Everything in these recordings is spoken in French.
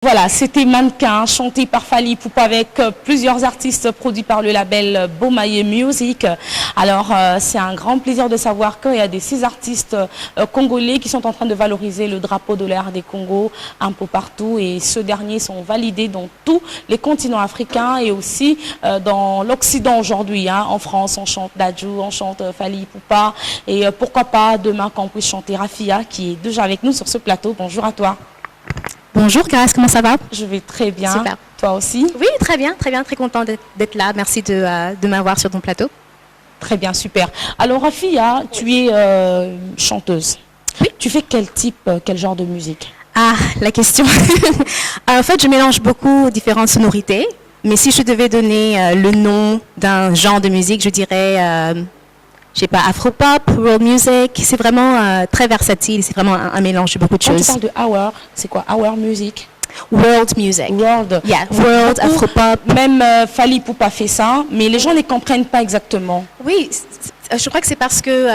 Voilà, c'était Mannequin, chanté par Fally Ipupa avec plusieurs artistes produits par le label Bomaye Music. Alors, c'est un grand plaisir de savoir qu'il y a des 6 artistes congolais qui sont en train de valoriser le drapeau de l'art des Congos un peu partout. Et ceux derniers sont validés dans tous les continents africains et aussi dans l'Occident aujourd'hui. Hein. En France, on chante Dadju, on chante Fally Ipupa. Et pourquoi pas demain qu'on puisse chanter Rafia qui est déjà avec nous sur ce plateau. Bonjour à toi. Bonjour Grace, comment ça va? Je vais très bien. Super. Toi aussi? Oui, très bien, très content d'être là. Merci de m'avoir sur ton plateau. Très bien, super. Alors Rafia, tu es chanteuse. Oui. Tu fais quel genre de musique? Ah, la question. En fait, je mélange beaucoup différentes sonorités. Mais si je devais donner le nom d'un genre de musique, je dirais, je sais pas, afro-pop, world music. C'est vraiment très versatile. C'est vraiment un mélange de beaucoup de Quand choses. tu parles de hour, c'est quoi? Hour music? World music. World. Yeah, world, afro-pop. Même Fally Ipupa fait ça, mais les gens ne comprennent pas exactement. Oui, je crois que c'est parce que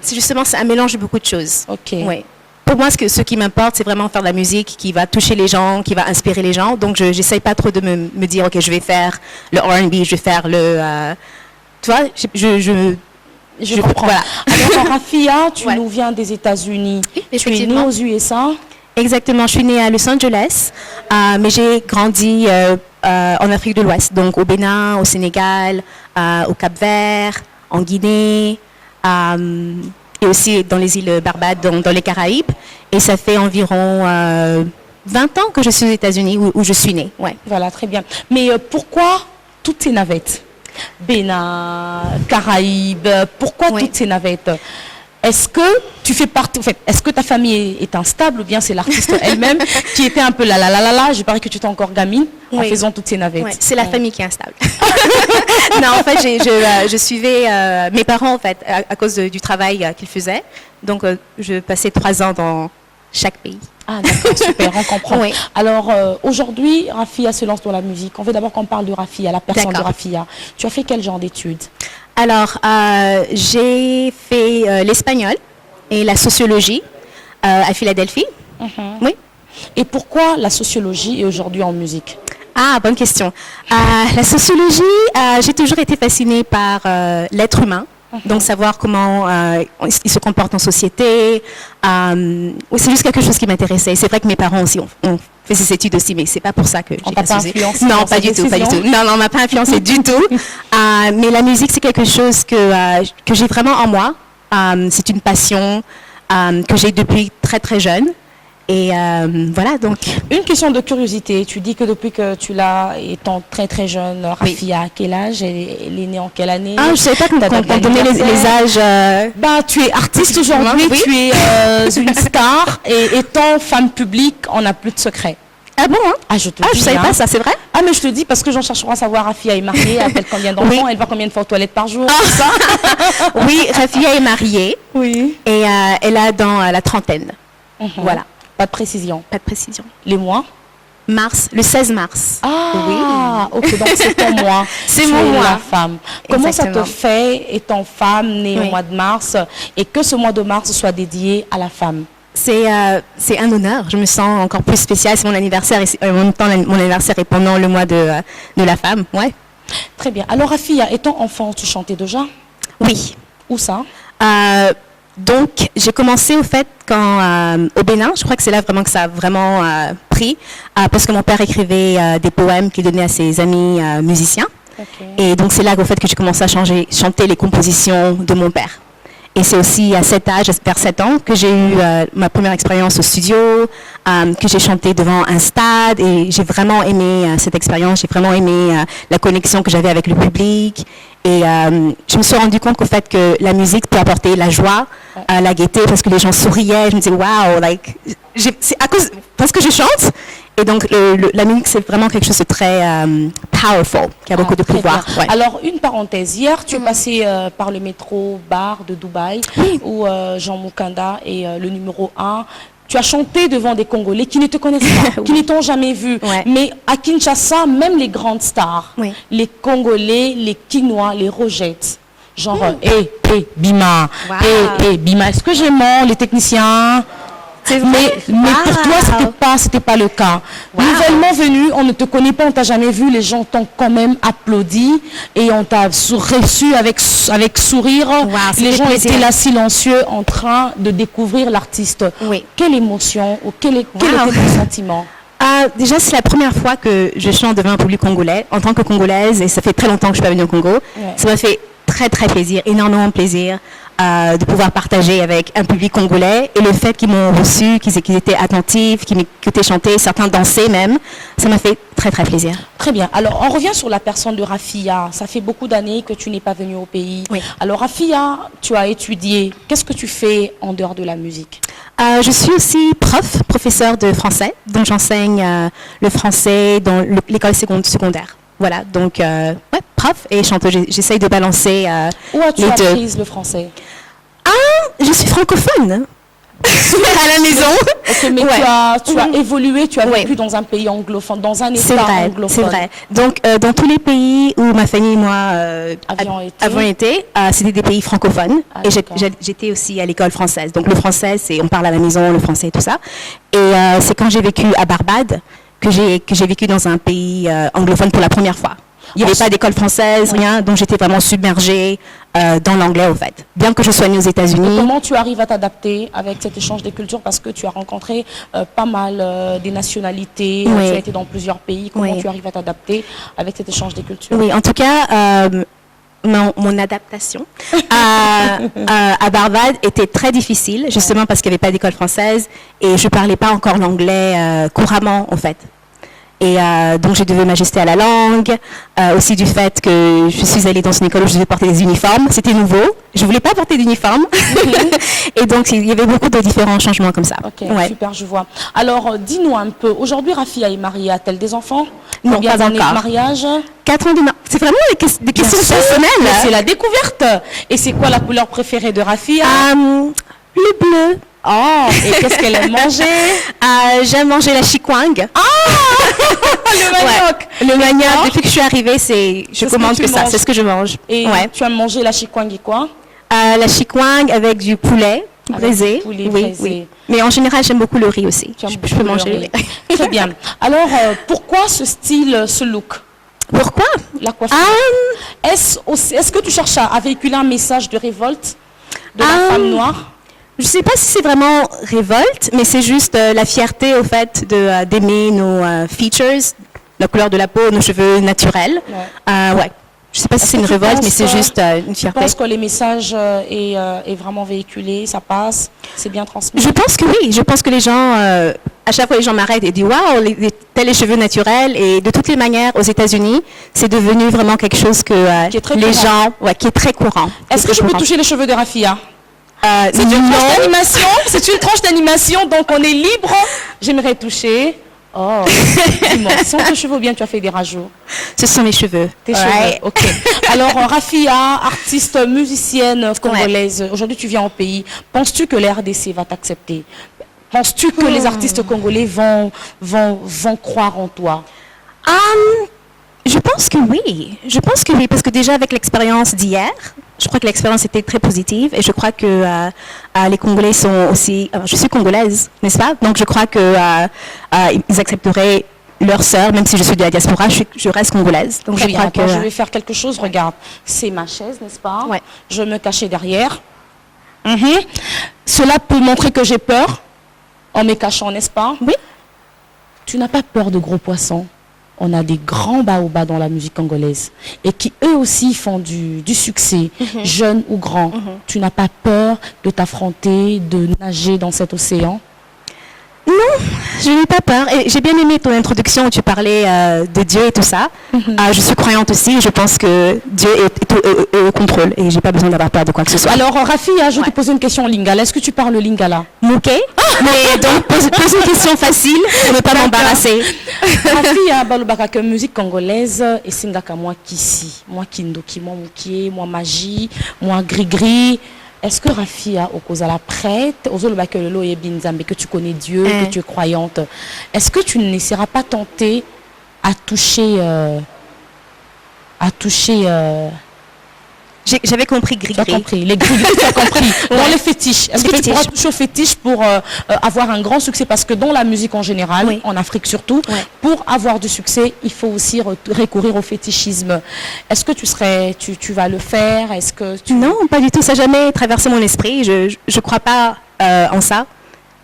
c'est justement un mélange de beaucoup de choses. Ok. Oui. Pour moi, ce qui m'importe, c'est vraiment faire de la musique qui va toucher les gens, qui va inspirer les gens. Donc, je n'essaye pas trop de me dire, OK, je vais faire le R&B, je vais faire le... tu vois, Je comprends. Voilà. Alors Rafia, tu Ouais. nous viens des États-Unis. Oui, Tu es née effectivement. aux USA. Exactement, je suis née à Los Angeles, mais j'ai grandi en Afrique de l'Ouest, donc au Bénin, au Sénégal, au Cap-Vert, en Guinée, et aussi dans les îles Barbades, dans les Caraïbes. Et ça fait environ 20 ans que je suis aux États-Unis, où je suis née. Ouais. Voilà, très bien. Mais pourquoi toutes ces navettes? Bénin, Caraïbes, pourquoi Oui. toutes ces navettes? Est-ce que tu fais partie, en fait, est-ce que ta famille est instable ou bien c'est l'artiste elle-même qui était un peu là, je parie que tu étais encore gamine en Oui. faisant toutes ces navettes. Ouais, c'est la famille qui est instable. Non, en fait, je suivais mes parents en fait à cause du travail qu'ils faisaient. Donc, je passais 3 ans dans chaque pays. Ah d'accord, super, on comprend. Oui. Alors aujourd'hui, Rafia se lance dans la musique. On veut d'abord qu'on parle de Rafia, la personne de D'accord. Rafia. Tu as fait quel genre d'études? Alors, j'ai fait l'espagnol et la sociologie à Philadelphie. Oui. Et pourquoi la sociologie est aujourd'hui en musique? Ah, bonne question. La sociologie, j'ai toujours été fascinée par l'être humain. Donc, savoir comment il se comporte en société. C'est juste quelque chose qui m'intéressait. C'est vrai que mes parents aussi ont fait ces études aussi, mais c'est pas pour ça que On j'ai t'a pas associé. influencé Non, dans pas cette du tout, pas du décision? tout. Non, on m'a pas influencé du tout. Mais la musique, c'est quelque chose que j'ai vraiment en moi. C'est une passion que j'ai depuis très jeune. Et voilà, donc... Une question de curiosité. Tu dis que depuis que tu l'as, étant très jeune, Rafia, à quel âge? Elle est née en quelle année? Ah, je savais pas qu'on Ta date donnait les d'anniversaire? âges. Bah, tu es artiste aujourd'hui, Oui. tu es une star et étant femme publique, on n'a plus de secret. Ah bon, hein? Ah, je te Ah, dis. je savais hein. pas ça, c'est vrai? Ah, mais je te dis parce que j'en chercherai à savoir, Rafia est mariée, elle combien d'enfants, Oui. elle va combien de fois aux toilettes par jour, tout ça. Oui, Rafia est mariée Oui. et elle a dans la trentaine. Voilà, Pas de précision. pas de précision. Les mois? Le 16 mars. Ah, ok, donc c'est ton mois. C'est Tu mon es mois. la femme. Comment ça te Exactement. fait, étant femme, née au Oui. mois de mars, et que ce mois de mars soit dédié à la femme? C'est un honneur. Je me sens encore plus spéciale. C'est mon anniversaire et en même temps, mon anniversaire est pendant le mois de la femme. Ouais. Très bien. Alors, Rafia, étant enfant, tu chantais déjà? Oui. Où ça? Donc, j'ai commencé au fait au Bénin. Je crois que c'est là vraiment que ça a vraiment pris, parce que mon père écrivait des poèmes qu'il donnait à ses amis musiciens. Ok. Et donc, c'est là qu'au fait que j'ai commencé à chanter les compositions de mon père. Et c'est aussi à cet âge, vers 7 ans, que j'ai eu ma première expérience au studio, que j'ai chanté devant un stade. Et j'ai vraiment aimé cette expérience. J'ai vraiment aimé la connexion que j'avais avec le public. Et je me suis rendu compte qu'au fait que la musique peut apporter la joie, la gaieté, parce que les gens souriaient. Je me disais, wow, c'est à cause, parce que je chante. Et donc, la musique, c'est vraiment quelque chose de très powerful, qui a beaucoup de Très pouvoir. bien. Ouais. Alors, une parenthèse. Hier, tu es passé par le métro bar de Dubaï, où Jean Moukanda est le numéro 1. Tu as chanté devant des Congolais qui ne te connaissent pas, qui ne t'ont jamais vu. Ouais. Mais à Kinshasa, même les grandes stars, Oui. les Congolais, les Quinois, les rejettent. Genre, Bima, Wow. Bima, est-ce que j'ai mon, les techniciens? C'est vrai? Mais pour toi, c'était pas le cas. Wow. Nouvellement venu, on ne te connaît pas, on t'a jamais vu, les gens t'ont quand même applaudi et on t'a reçu avec sourire. Wow, les gens plaisir. étaient là silencieux en train de découvrir l'artiste. Oui. Quelle émotion ou quel était ton sentiment? Déjà, c'est la première fois que je chante devant un public congolais en tant que Congolaise, et ça fait très longtemps que je suis pas venue au Congo. Ouais. Ça m'a fait très très plaisir, énormément de plaisir de pouvoir partager avec un public congolais, et le fait qu'ils m'ont reçu, qu'ils étaient attentifs, qu'ils m'écoutaient chanter, certains dansaient même, ça m'a fait très très plaisir. Très bien. Alors, on revient sur la personne de Rafia. Ça fait beaucoup d'années que tu n'es pas venue au pays. Oui. Alors, Rafia, tu as étudié. Qu'est-ce que tu fais en dehors de la musique? Je suis aussi professeur de français, donc j'enseigne le français dans l'école secondaire. Voilà, donc ouais, prof et chanteuse. J'essaye de balancer Où as-tu les deux. appris le français? Je suis francophone à la maison. Ok, mais Ouais. tu as évolué, tu as Ouais. vécu dans un pays anglophone, dans un C'est État vrai, anglophone. c'est vrai. Donc, dans tous les pays où ma famille et moi Avions été. c'était des pays francophones. Ah, Et d'accord. j'étais aussi à l'école française. Donc, le français, on parle à la maison, le français et tout ça. Et c'est quand j'ai vécu à Barbade que j'ai vécu dans un pays anglophone pour la première fois. Il n'y avait pas d'école française, rien, donc j'étais vraiment submergée dans l'anglais, au fait. Bien que je sois née aux États-Unis. Comment tu arrives à t'adapter avec cet échange des cultures? Parce que tu as rencontré pas mal des nationalités, Oui. tu as été dans plusieurs pays. Comment Oui. tu arrives à t'adapter avec cet échange des cultures? Oui, en tout cas, mon adaptation à Barbade était très difficile, justement parce qu'il n'y avait pas d'école française et je ne parlais pas encore l'anglais couramment, en fait. Et donc, j'ai dû m'ajuster à la langue, aussi du fait que je suis allée dans une école où je devais porter des uniformes. C'était nouveau. Je ne voulais pas porter d'uniforme. Et donc, il y avait beaucoup de différents changements comme ça. Ok, Ouais. super, je vois. Alors, dis-nous un peu, aujourd'hui, Rafia est mariée, a-t-elle des enfants? Non, Combien pas d'années de encore. mariage? 4 ans de C'est vraiment des questions Bien sûr, personnelles. mais c'est la découverte. Et c'est quoi la couleur préférée de Rafia? Le bleu. Oh, et qu'est-ce qu'elle aime manger? J'aime manger la chikwang. Le manioc. Le manioc, D'accord. depuis que je suis arrivée, je ce que commande tu que ça. manges. C'est ce que je mange. Et Ouais. tu as mangé la chikwang et quoi? La chikwang avec du poulet Avec braisé. du poulet Oui, braisé. oui. Mais en général, j'aime beaucoup le riz aussi. Tu aimes Je beaucoup peux le manger le riz. riz. Très bien. Alors, pourquoi ce style, ce look? Pourquoi La coiffure. Est-ce que tu cherches à véhiculer un message de révolte de la femme noire? Je ne sais pas si c'est vraiment révolte, mais c'est juste la fierté au fait d'aimer nos features, la couleur de la peau, nos cheveux naturels. Ouais. Je ne sais pas si Est-ce c'est que une tu révolte, penses, mais c'est juste une Je fierté. pense que les messages est vraiment véhiculé, ça passe, c'est bien transmis. Je pense que oui. Je pense que les gens, à chaque fois, les gens m'arrêtent et disent waouh, tels les cheveux naturels. Et de toutes les manières, aux États-Unis, c'est devenu vraiment quelque chose que Qui est très les courant. gens, ouais, qui est très courant. Est-ce que je peux toucher les cheveux de Rafia? C'est une Non. tranche d'animation, c'est une tranche d'animation, donc on est libre. J'aimerais toucher. Oh, dis-moi, sont tes cheveux ou bien tu as fait des rajouts? Ce sont mes cheveux. Tes Ouais. cheveux, ok. Alors, Rafia, artiste, musicienne congolaise, aujourd'hui tu viens au pays. Penses-tu que la RDC va t'accepter? Penses-tu que les artistes congolais vont croire en toi? Je pense que oui. Je pense que oui, parce que déjà avec l'expérience d'hier, je crois que l'expérience était très positive et je crois que les Congolais sont aussi... je suis congolaise, n'est-ce pas? Donc je crois que ils accepteraient leur sœur, même si je suis de la diaspora, je reste congolaise. Donc Très je bien, crois attends, que... je vais faire quelque chose. Regarde, c'est ma chaise, n'est-ce pas? Ouais. Je me cachais derrière. Mhm. Cela peut montrer que j'ai peur en me cachant, n'est-ce pas? Oui. Tu n'as pas peur de gros poissons. On a des grands baobabs dans la musique congolaise et qui eux aussi font du succès, jeunes ou grands. Tu n'as pas peur de t'affronter, de nager dans cet océan? Non, je n'ai pas peur. Et j'ai bien aimé ton introduction où tu parlais de Dieu et tout ça. Je suis croyante aussi et je pense que Dieu est au contrôle et j'ai pas besoin d'avoir peur de quoi que ce soit. Alors, Rafia, je vais te poser une question en lingala. Est-ce que tu parles le lingala? Mouké. Mais donc, pose une question facile pour ne pas m'embarrasser. Rafia, balobaka que musique congolaise et singaka moi kisi, moi kindoki, moi moukié, moi magie, moi gris-gris. Est-ce que Rafia, au cause à la prête, aux autres lolo et binzambe, que tu connais Dieu, que tu es croyante, est-ce que tu ne seras pas tentée à toucher J'avais compris Tu as gris-gris. compris, les gris, tu as compris. Dans Ouais. les fétiches, est-ce Les que tu pourras fétiches. toucher aux fétiches pour avoir un grand succès? Parce que dans la musique en général, Oui. en Afrique surtout, Ouais. pour avoir du succès, il faut aussi recourir au fétichisme. Est-ce que tu vas le faire? Est-ce que tu... Non, pas du tout. Ça n'a jamais traversé mon esprit. Je crois pas en ça.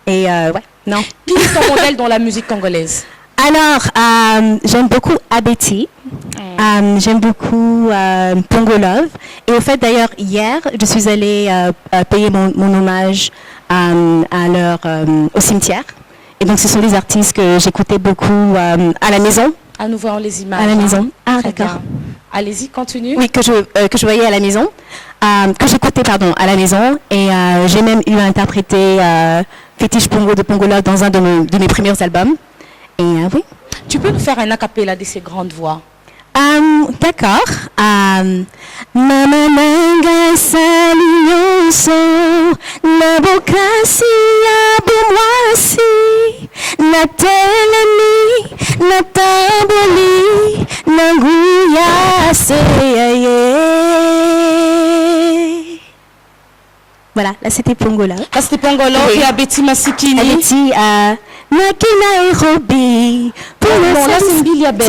Et ouais, non. Qui est ton modèle dans la musique congolaise? Alors, j'aime beaucoup Abeti. J'aime beaucoup Pongo Love. Et au fait, d'ailleurs, hier, je suis allée payer mon hommage au cimetière. Et donc, ce sont des artistes que j'écoutais beaucoup à la maison. À nous voir les images. À la maison. Ah, Très d'accord. bien. Allez-y, continue. Oui, que je voyais à la maison. Que j'écoutais, pardon, à la maison. Et j'ai même eu à interpréter Fétiche Pongo de Pongo Love dans un de mes premiers albums. Et oui. Tu peux nous faire un acapella de ces grandes voix? D'accord. Mama nanga salionso na bokasi ya bomwasi na telemi na taboli na nguya seyaye. Voilà, là c'était Pongo Love. Là, c'était Pongolo Oui. et Abeti Masikini. Abeti Naki Nairobi. Non, là, c'est Mbiliabel.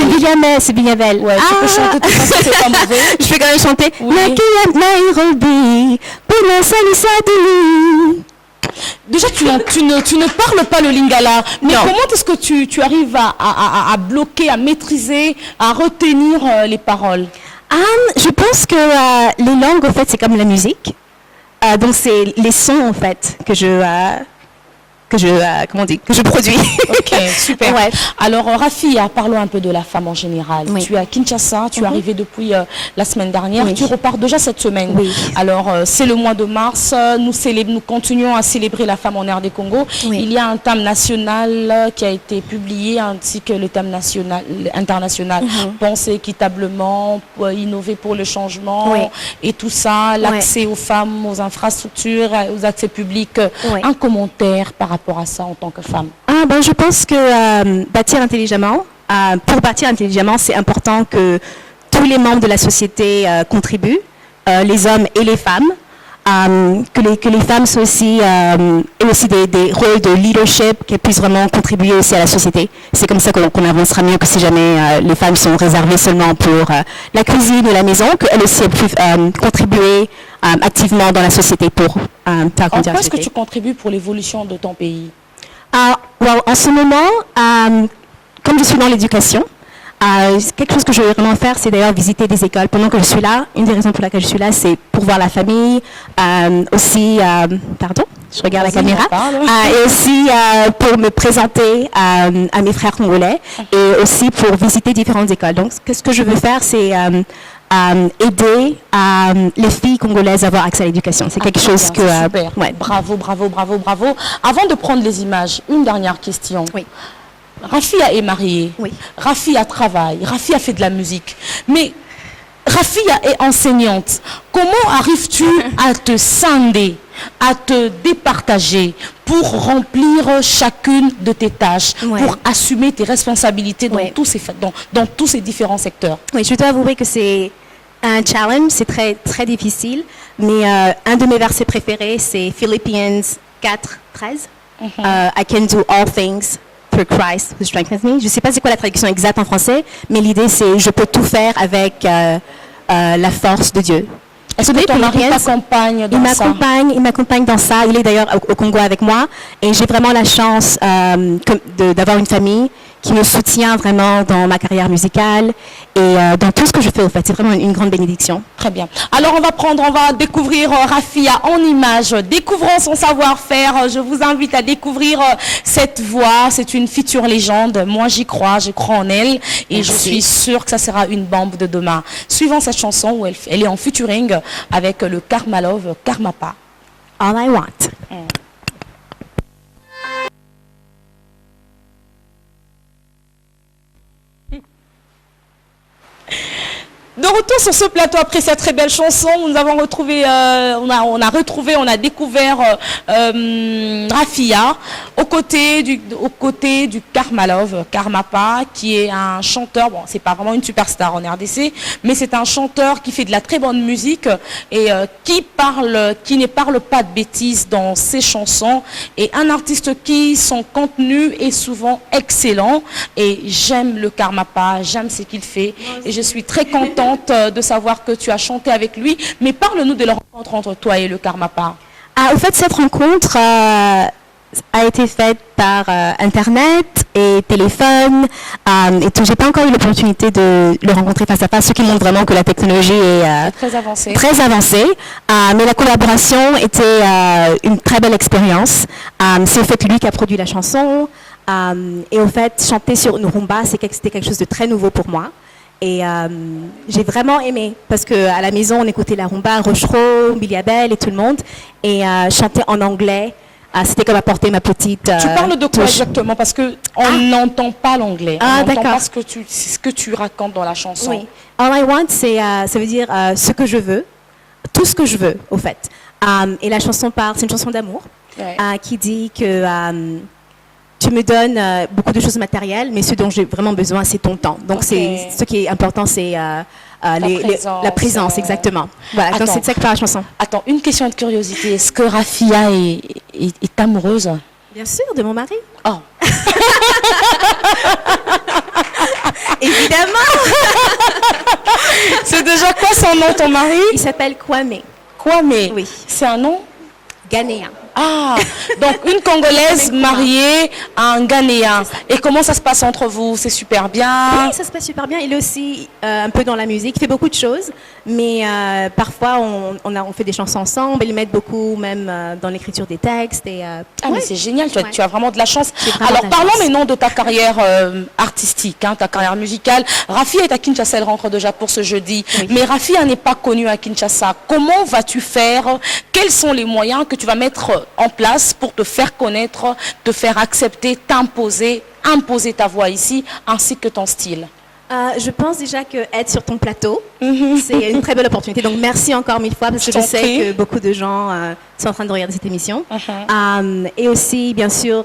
C'est Mbiliabel. Ouais, tu peux chanter tout ça, c'est pas mauvais. Je vais quand même chanter. Oui. Naki Nairobi. Pula Salisa Dulu. Déjà, tu ne parles pas le lingala, mais Non. comment est-ce que tu arrives à bloquer, à maîtriser, à retenir les paroles? Je pense que les langues, en fait, c'est comme la musique. Donc, c'est les sons, en fait, que je produis. Ok, super. Ouais. Alors, Rafia, parlons un peu de la femme en général. Oui. Tu es à Kinshasa, tu es arrivé depuis la semaine dernière, Oui. tu repars déjà cette semaine. Oui. Alors, c'est le mois de mars, nous continuons à célébrer la femme en RD Congo. Oui. Il y a un thème national qui a été publié, ainsi que le thème international. Penser équitablement, innover pour le changement, Oui. et tout ça, l'accès aux femmes, aux infrastructures, aux accès publics. Oui. Un commentaire par rapport à ça en tant que femme? Je pense que bâtir intelligemment, pour bâtir intelligemment, c'est important que tous les membres de la société contribuent, les hommes et les femmes, que les femmes soient aussi, aient aussi des rôles de leadership, qu'elles puissent vraiment contribuer aussi à la société. C'est comme ça qu'on avancera mieux que si jamais les femmes sont réservées seulement pour la cuisine et la maison, qu'elles aussi puissent contribuer activement dans la société pour faire En grandir quoi la est-ce que société. tu contribues pour l'évolution de ton pays? En ce moment, comme je suis dans l'éducation, quelque chose que je veux vraiment faire, c'est d'ailleurs visiter des écoles. Pendant que je suis là, une des raisons pour laquelle je suis là, c'est pour voir la famille, aussi, pardon, je regarde la Vas-y, caméra, on parle. et aussi pour me présenter à mes frères congolais, et aussi pour visiter différentes écoles. Donc, ce que je veux faire, c'est aider les filles congolaises à avoir accès à l'éducation. C'est quelque Très chose bien, que... c'est super. ouais. Bravo, bravo, bravo, bravo. Avant de prendre les images, une dernière question. Oui. Rafia est mariée. Oui. Rafia travaille. Rafia fait de la musique. Mais Rafia est enseignante. Comment arrives-tu à te scinder, à te départager pour remplir chacune de tes tâches, Ouais. pour assumer tes responsabilités dans, Ouais. dans tous ces différents secteurs? Oui, je dois avouer que c'est un challenge, c'est très, très difficile. Mais un de mes versets préférés, c'est Philippians 4:13. I can do all things through Christ who strengthens me. Je ne sais pas c'est quoi la traduction exacte en français, mais l'idée c'est je peux tout faire avec la force de Dieu. Est-ce que ton mari t'accompagne dans ça? Il m'accompagne dans ça. Il est d'ailleurs au Congo avec moi. Et j'ai vraiment la chance d'avoir une famille qui me soutient vraiment dans ma carrière musicale et dans tout ce que je fais au fait. C'est vraiment une grande bénédiction. Très bien. Alors on va découvrir Rafia en images. Découvrons son savoir-faire. Je vous invite à découvrir cette voix. C'est une future légende. Moi je crois en elle. Et Merci. je suis sûre que ça sera une bombe de demain. Suivant cette chanson où elle est en featuring avec le Karma Love, Karma Pa. All I want. De retour retour sur ce plateau après cette très belle chanson. Nous avons retrouvé, on a découvert Rafia aux côtés du Karma Love, Karmapa, qui est un chanteur. Bon, c'est pas vraiment une superstar en RDC, mais c'est un chanteur qui fait de la très bonne musique et qui ne parle pas de bêtises dans ses chansons, et un artiste qui son contenu est souvent excellent. Et j'aime le Karmapa, j'aime ce qu'il fait, et je suis très contente de savoir que tu as chanté avec lui. Mais parle-nous de la rencontre entre toi et le Karmapa. Au fait, cette rencontre a été faite par Internet et téléphone et tout. J'ai pas encore eu l'opportunité de le rencontrer face à face, ce qui montre vraiment que la technologie est très avancée. Mais la collaboration était une très belle expérience. C'est au fait lui qui a produit la chanson. Et au fait, chanter sur une rumba, c'était quelque chose de très nouveau pour moi. Et j'ai vraiment aimé, parce qu'à la maison, on écoutait la rumba, Rochereau, Billy Abel et tout le monde. Et chanter en anglais, c'était comme apporter ma petite Tu parles de quoi exactement? Parce qu'on n'entend pas l'anglais. On n'entend pas ce que tu racontes dans la chanson. Oui. All I want, ça veut dire ce que je veux, tout ce que je veux, au fait. Et la chanson c'est une chanson d'amour, qui dit que tu me donnes beaucoup de choses matérielles, mais ce dont j'ai vraiment besoin, c'est ton temps. Donc, ce qui est important, c'est la présence, exactement. Voilà, donc c'est ça que parle la chanson. Attends, une question de curiosité. Est-ce que Rafia est amoureuse? Bien sûr, de mon mari. Oh. Évidemment. C'est déjà quoi son nom, ton mari? Il s'appelle Kwame. Kwame? Oui. C'est un nom ghanéen. Ah, donc une Congolaise mariée à un Ghanéen. Et comment ça se passe entre vous? C'est super bien? Oui, ça se passe super bien. Il est aussi un peu dans la musique. Il fait beaucoup de choses, mais parfois on fait des chansons ensemble. Il m'aide beaucoup, même dans l'écriture des textes. Mais c'est génial, tu as vraiment de la chance. Alors parlons maintenant de ta carrière artistique, ta carrière musicale. Rafia est à Kinshasa, elle rentre déjà pour ce jeudi. Oui. Mais Rafia n'est pas connue à Kinshasa. Comment vas-tu faire? Quels sont les moyens que tu vas mettre en place pour te faire connaître, te faire accepter, imposer ta voix ici, ainsi que ton style? Je pense déjà qu'être sur ton plateau, c'est une très belle opportunité. Donc, merci encore 1000 fois, parce que je sais que beaucoup de gens sont en train de regarder cette émission. Et aussi, bien sûr,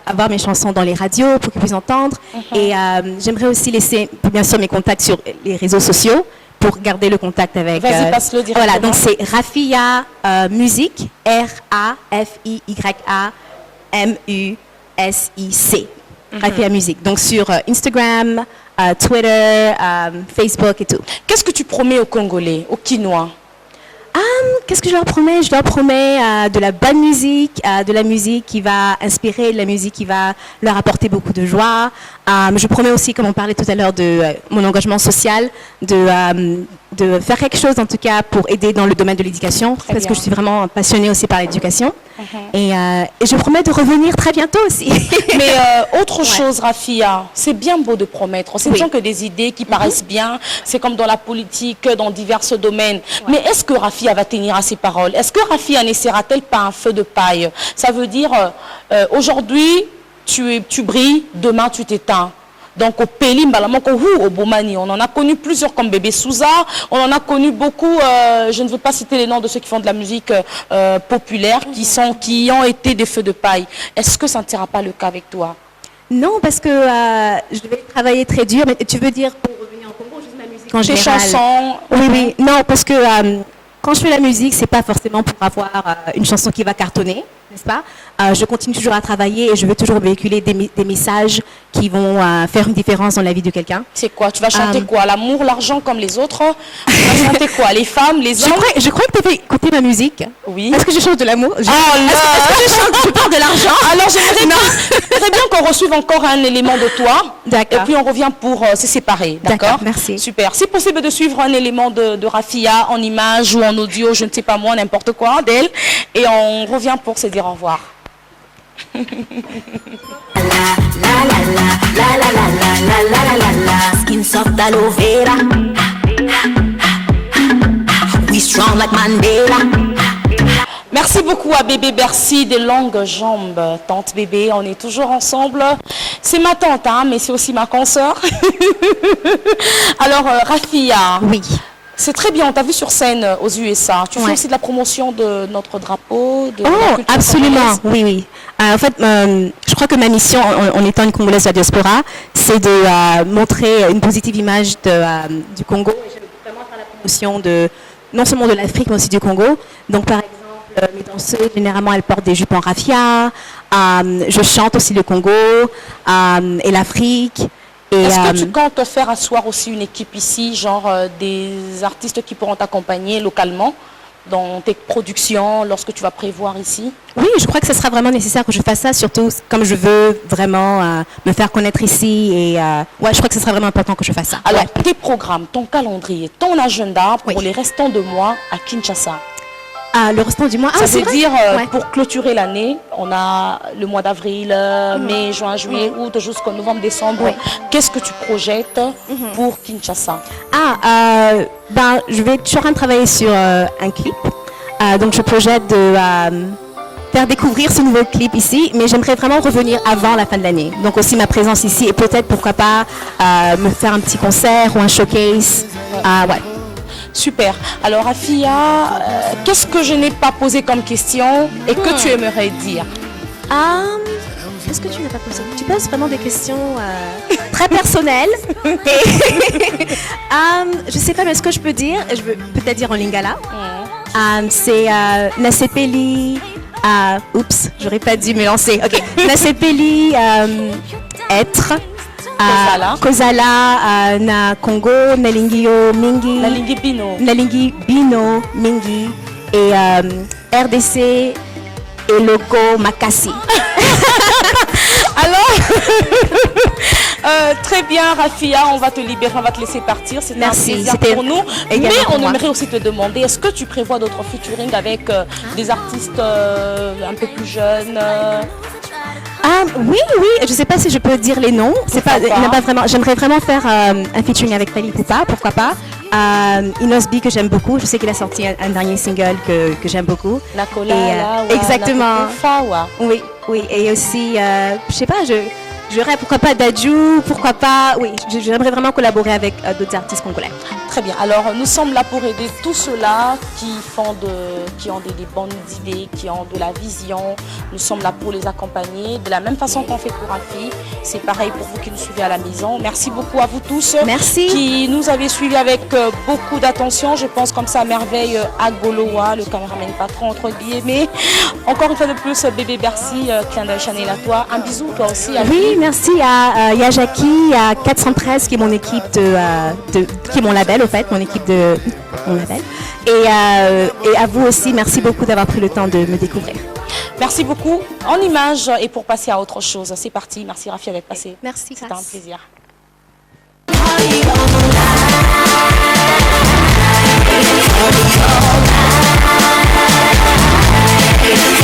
avoir mes chansons dans les radios pour qu'ils puissent entendre. Et j'aimerais aussi laisser, bien sûr, mes contacts sur les réseaux sociaux pour garder le contact avec... Vas-y, passe-le directement. Voilà, donc c'est Rafia Music, RAFIYAMUSIC. Rafia Music. Donc sur Instagram, Twitter, Facebook et tout. Qu'est-ce que tu promets aux Congolais, aux Kinois? Qu'est-ce que je leur promets? Je leur promets de la bonne musique, de la musique qui va inspirer, de la musique qui va leur apporter beaucoup de joie. Je promets aussi, comme on parlait tout à l'heure, de mon engagement social, de faire quelque chose en tout cas pour aider dans le domaine de l'éducation, parce que je suis vraiment passionnée aussi par l'éducation. Et je promets de revenir très bientôt aussi. Mais autre chose, Rafia, c'est bien beau de promettre. Ce ne sont que des idées qui paraissent bien. C'est comme dans la politique, dans divers domaines. Mais est-ce que Rafia va tenir à ses paroles? Est-ce que Rafia n'essaiera-t-elle pas un feu de paille? Ça veut dire, aujourd'hui, tu brilles, demain tu t'éteins. Donc au Pélim, au Bomani, on en a connu plusieurs comme Bébé Souza, on en a connu beaucoup, je ne veux pas citer les noms de ceux qui font de la musique populaire, qui ont été des feux de paille. Est-ce que ça ne sera pas le cas avec toi? Non, parce que je vais travailler très dur, mais tu veux dire pour revenir en Congo, juste ma musique en général? Tes chansons? Oui, non, parce que quand je fais la musique, c'est pas forcément pour avoir une chanson qui va cartonner, n'est-ce pas? Je continue toujours à travailler et je veux toujours véhiculer des messages qui vont faire une différence dans la vie de quelqu'un. C'est quoi? Tu vas chanter quoi? L'amour, l'argent comme les autres? Tu vas chanter quoi? Les femmes, les hommes? Je crois que tu as écouté ma musique. Oui. Est-ce que je chante de l'amour? Est-ce que je parle de l'argent? Alors j'aimerais bien qu'on reçoive encore un élément de toi. D'accord. Et puis on revient pour se séparer. D'accord? Merci. Super. C'est possible de suivre un élément de Rafia en image ou en audio, je ne sais pas moi, n'importe quoi d'elle. Et on revient pour se dire au revoir. Skin soft aloe vera. We strong like Mandela. Merci beaucoup à Bébé Bercy des longues jambes. Tante Bébé, on est toujours ensemble. C'est ma tante, mais c'est aussi ma consoeur. Alors, Rafia. Oui. C'est très bien, on t'a vu sur scène aux USA. Tu fais Ouais. aussi de la promotion de notre drapeau, de la Oh, culture absolument, congolaise. oui, oui. En fait, je crois que ma mission, en étant une Congolaise de la diaspora, c'est de montrer une positive image du Congo. Et j'aime vraiment faire la promotion non seulement de l'Afrique, mais aussi du Congo. Donc, par exemple, mes danseuses, généralement, elles portent des jupes en raffia. Je chante aussi le Congo et l'Afrique. Est-ce que tu comptes faire asseoir aussi une équipe ici, genre des artistes qui pourront t'accompagner localement dans tes productions, lorsque tu vas prévoir ici? Oui, je crois que ce sera vraiment nécessaire que je fasse ça, surtout comme je veux vraiment me faire connaître ici. Et ouais, je crois que ce sera vraiment important que je fasse ça. Alors, Ouais. tes programmes, ton calendrier, ton agenda pour Oui. les restants de mois à Kinshasa. Le restant du mois. Ça c'est veut vrai? dire, Ouais. pour clôturer l'année, on a le mois d'avril, mai, juin, juillet, août, jusqu'au novembre, décembre. Oui. Qu'est-ce que tu projettes pour Kinshasa? Je suis en train de travailler sur un clip. Donc, je projette de faire découvrir ce nouveau clip ici, mais j'aimerais vraiment revenir avant la fin de l'année. Donc, aussi ma présence ici et peut-être, pourquoi pas, me faire un petit concert ou un showcase. Ouais. Super. Alors, Afia, qu'est-ce que je n'ai pas posé comme question et que tu aimerais dire? Qu'est-ce que tu n'as pas posé? Tu poses vraiment des questions très personnelles. Et je sais pas, mais ce que je peux dire, je veux peut-être dire en lingala. C'est Nasepeli. Oups, j'aurais pas dû me lancer. Ok. Nasepeli être. Kozala. Kozala na Congo, Nalingio Mingi. Nalingi Bino. Nalingi Bino Mingi. Et RDC et Loco Makassi. Alors, très bien, Rafia, on va te libérer, on va te laisser partir. C'était un Merci, plaisir c'était pour nous. Mais également pour on moi. aimerait aussi te demander, est-ce que tu prévois d'autres featuring avec des artistes un peu plus jeunes Oui, je sais pas si je peux dire les noms. C'est pas, il n'y en a pas vraiment. J'aimerais vraiment faire un featuring avec Fally Ipupa, pourquoi pas. Inosbi que j'aime beaucoup. Je sais qu'il a sorti un dernier single que j'aime beaucoup. Nakola, Et, exactement. Fawa. Oui. Et aussi, je sais pas, je rêve, pourquoi pas Dadju, pourquoi pas. Oui, j'aimerais vraiment collaborer avec d'autres artistes congolais. Très bien. Alors, nous sommes là pour aider tous ceux-là qui ont des bonnes idées, qui ont de la vision. Nous sommes là pour les accompagner. De la même façon qu'on fait pour Afi, c'est pareil pour vous qui nous suivez à la maison. Merci beaucoup à vous tous. Merci. Qui nous avez suivis avec beaucoup d'attention. Je pense comme ça à merveille à Goloa, le caméraman patron entre guillemets. Encore une fois de plus, bébé Bercy, clin d'œil Chanel à toi. Un bisou toi aussi. Afi. Oui, merci à Yajaki, à 413 qui est mon équipe qui est mon label au fait, mon équipe de mon label. Et à vous aussi, merci beaucoup d'avoir pris le temps de me découvrir. Merci beaucoup. En images et pour passer à autre chose. C'est parti. Merci Rafia d'être passée. Merci. C'était un plaisir. It's